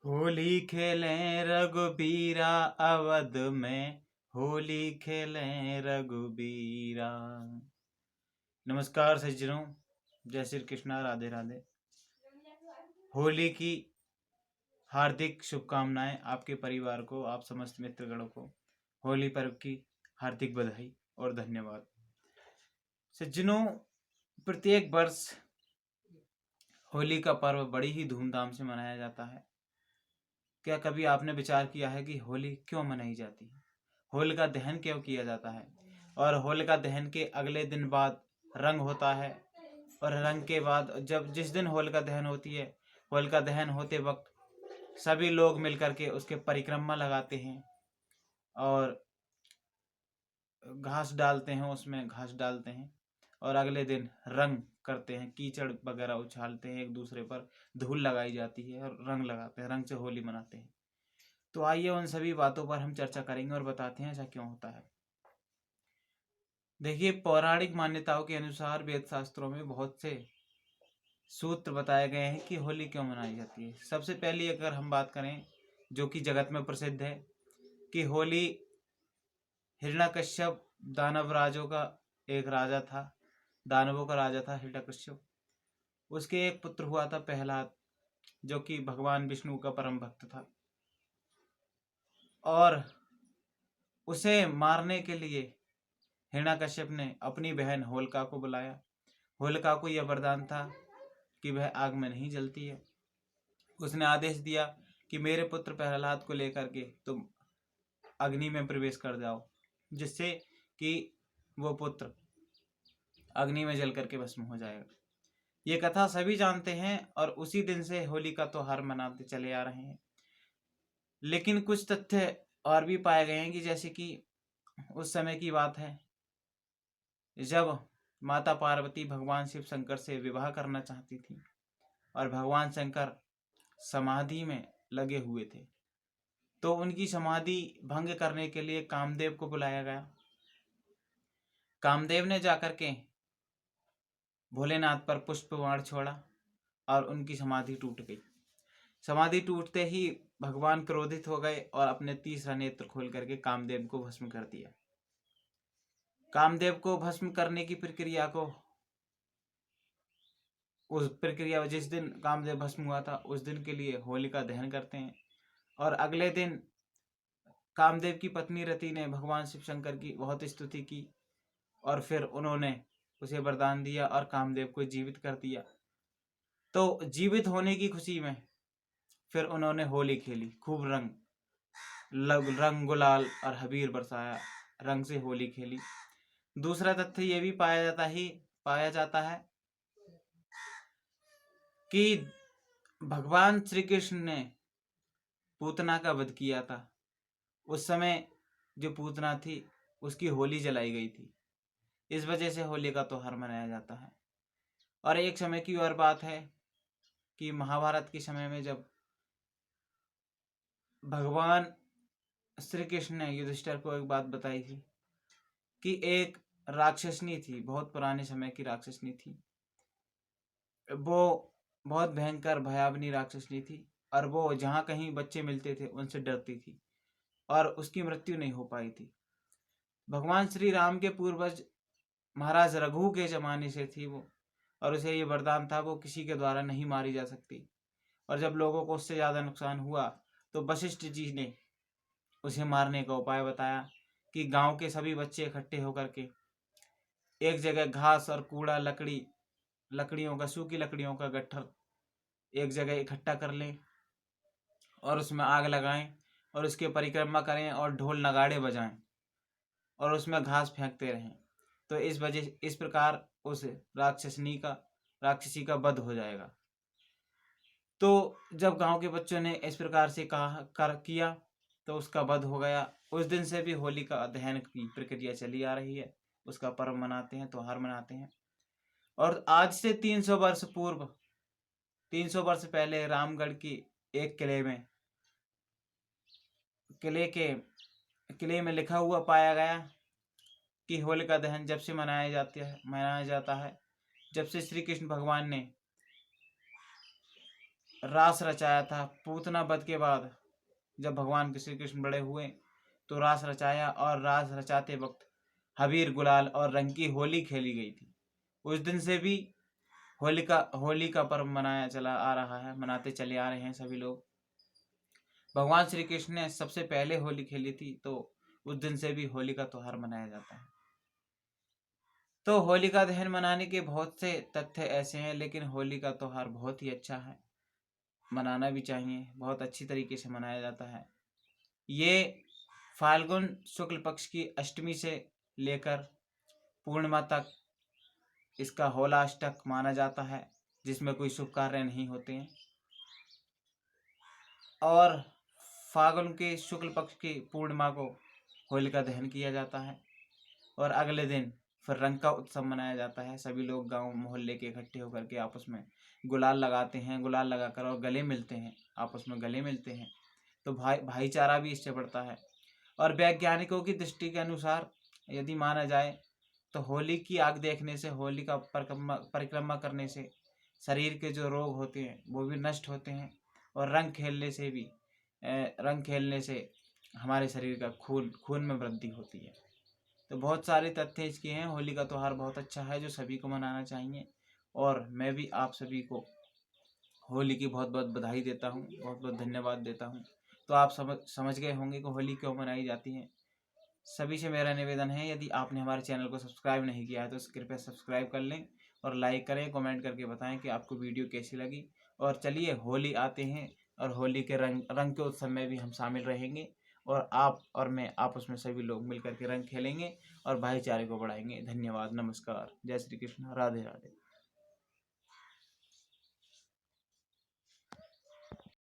होली खेलें रघुबीरा अवध में, होली खेलें रघुबीरा। नमस्कार सज्जनों, जय श्री कृष्णा, राधे राधे। होली की हार्दिक शुभकामनाएं आपके परिवार को, आप समस्त मित्रगणों को होली पर्व की हार्दिक बधाई और धन्यवाद। सज्जनों, प्रत्येक वर्ष होली का पर्व बड़ी ही धूमधाम से मनाया जाता है। क्या कभी आपने विचार किया है कि होली क्यों मनाई जाती है, होलिका दहन क्यों किया जाता है? और होलिका दहन के अगले दिन बाद रंग होता है, और रंग के बाद जिस दिन होलिका दहन होती है, होलिका दहन होते वक्त सभी लोग मिलकर के उसके परिक्रमा लगाते हैं और घास डालते हैं, उसमें घास डालते हैं और अगले दिन रंग करते हैं, कीचड़ वगैरह उछालते हैं, एक दूसरे पर धूल लगाई जाती है और रंग लगाते हैं, रंग से होली मनाते हैं। तो आइए उन सभी बातों पर हम चर्चा करेंगे और बताते हैं ऐसा क्यों होता है। देखिए, पौराणिक मान्यताओं के अनुसार वेद शास्त्रों में बहुत से सूत्र बताए गए हैं कि होली क्यों मनाई जाती है। सबसे पहली अगर हम बात करें, जो कि जगत में प्रसिद्ध है, कि होली हिरण्यकश्यप दानव राजों का एक राजा था, दानवों का राजा था हिरण्यकश्यप। उसके एक पुत्र हुआ था प्रहलाद, जो कि भगवान विष्णु का परम भक्त था, और उसे मारने के लिए हिरण्यकश्यप ने अपनी बहन होलिका को बुलाया। होलिका को यह वरदान था कि वह आग में नहीं जलती है। उसने आदेश दिया कि मेरे पुत्र प्रहलाद को लेकर के तुम अग्नि में प्रवेश कर जाओ, जिससे कि वो पुत्र अग्नि में जल करके भस्म हो जाएगा। ये कथा सभी जानते हैं और उसी दिन से होली का त्योहार मनाते चले आ रहे हैं। लेकिन कुछ तथ्य और भी पाए गए हैं कि जैसे कि उस समय की बात है जब माता पार्वती भगवान शिव शंकर से विवाह करना चाहती थी और भगवान शंकर समाधि में लगे हुए थे, तो उनकी समाधि भंग करने के लिए कामदेव को बुलाया गया। कामदेव ने जाकर के भोलेनाथ पर पुष्प बाण छोड़ा और उनकी समाधि टूट गई। समाधि टूटते ही भगवान क्रोधित हो गए और अपने तीसरा नेत्र खोल करके कामदेव को भस्म कर दिया। कामदेव को भस्म करने की प्रक्रिया को, उस प्रक्रिया जिस दिन कामदेव भस्म हुआ था उस दिन के लिए होलिका दहन करते हैं। और अगले दिन कामदेव की पत्नी रति ने भगवान शिव शंकर की बहुत स्तुति की और फिर उन्होंने उसे वरदान दिया और कामदेव को जीवित कर दिया। तो जीवित होने की खुशी में फिर उन्होंने होली खेली, खूब रंग गुलाल और हबीर बरसाया, रंग से होली खेली। दूसरा तथ्य ये भी पाया जाता है कि भगवान श्री कृष्ण ने पूतना का वध किया था। उस समय जो पूतना थी उसकी होली जलाई गई थी, इस वजह से होली का त्योहार मनाया जाता है। और एक समय की और बात है कि महाभारत के समय में जब भगवान श्री कृष्ण ने युधिष्ठिर को एक बात बताई थी कि एक राक्षसनी थी, बहुत पुराने समय की राक्षसनी थी, वो बहुत भयंकर भयावनी राक्षसनी थी और वो जहाँ कहीं बच्चे मिलते थे उनसे डरती थी और उसकी मृत्यु नहीं हो पाई थी। भगवान श्री राम के पूर्वज महाराज रघु के जमाने से थी वो, और उसे ये वरदान था वो किसी के द्वारा नहीं मारी जा सकती। और जब लोगों को उससे ज़्यादा नुकसान हुआ तो वशिष्ठ जी ने उसे मारने का उपाय बताया कि गांव के सभी बच्चे इकट्ठे होकर के एक जगह घास और कूड़ा लकड़ियों का, सूखी लकड़ियों का गट्ठर एक जगह इकट्ठा कर लें और उसमें आग लगाएं और उसके परिक्रमा करें और ढोल नगाड़े बजाएं और उसमें घास फेंकते रहें। तो इस प्रकार उस राक्षसी का वध हो जाएगा। तो जब गांव के बच्चों ने इस प्रकार से किया तो उसका वध हो गया। उस दिन से भी होली का दहन की प्रक्रिया चली आ रही है, उसका पर्व मनाते हैं, त्योहार मनाते हैं। और आज से 300 वर्ष पहले रामगढ़ की एक किले में लिखा हुआ पाया गया कि होलिका दहन जब से मनाया जाता है जब से श्री कृष्ण भगवान ने रास रचाया था। पूतना वध के बाद जब भगवान श्री कृष्ण बड़े हुए तो रास रचाया, और रास रचाते वक्त अबीर गुलाल और रंग की होली खेली गई थी। उस दिन से भी होली का पर्व मनाया चला आ रहा है, मनाते चले आ रहे हैं सभी लोग। भगवान श्री कृष्ण ने सबसे पहले होली खेली थी, तो उस दिन से भी होली का त्यौहार मनाया जाता है। तो होली का दहन मनाने के बहुत से तथ्य ऐसे हैं, लेकिन होली का त्यौहार बहुत ही अच्छा है, मनाना भी चाहिए। बहुत अच्छी तरीके से मनाया जाता है। ये फाल्गुन शुक्ल पक्ष की अष्टमी से लेकर पूर्णिमा तक इसका होलाष्टक माना जाता है, जिसमें कोई शुभ कार्य नहीं होते हैं। और फाल्गुन के शुक्ल पक्ष की पूर्णिमा को होलिका दहन किया जाता है, और अगले दिन फिर रंग का उत्सव मनाया जाता है। सभी लोग गांव मोहल्ले के इकट्ठे होकर के आपस में गुलाल लगाते हैं, गुलाल लगाकर और गले मिलते हैं, आपस में गले मिलते हैं। तो भाईचारा भी इससे बढ़ता है। और वैज्ञानिकों की दृष्टि के अनुसार यदि माना जाए तो होली की आग देखने से, होली का परिक्रमा करने से शरीर के जो रोग होते हैं वो भी नष्ट होते हैं, और रंग खेलने से हमारे शरीर का खून में वृद्धि होती है। तो बहुत सारे तथ्य इसके हैं। होली का त्यौहार बहुत अच्छा है जो सभी को मनाना चाहिए, और मैं भी आप सभी को होली की बहुत बहुत बधाई देता हूँ, बहुत बहुत धन्यवाद देता हूँ। तो आप समझ गए होंगे कि होली क्यों मनाई जाती है। सभी से मेरा निवेदन है, यदि आपने हमारे चैनल को सब्सक्राइब नहीं किया है तो कृपया सब्सक्राइब कर लें, और लाइक करें, कमेंट करके बताएं कि आपको वीडियो कैसी लगी। और चलिए होली आते हैं, और होली के रंग के उत्सव में भी हम शामिल रहेंगे, और आप और मैं आपस में सभी लोग मिलकर के रंग खेलेंगे और भाईचारे को बढ़ाएंगे। धन्यवाद, नमस्कार, जय श्री कृष्ण, राधे राधे।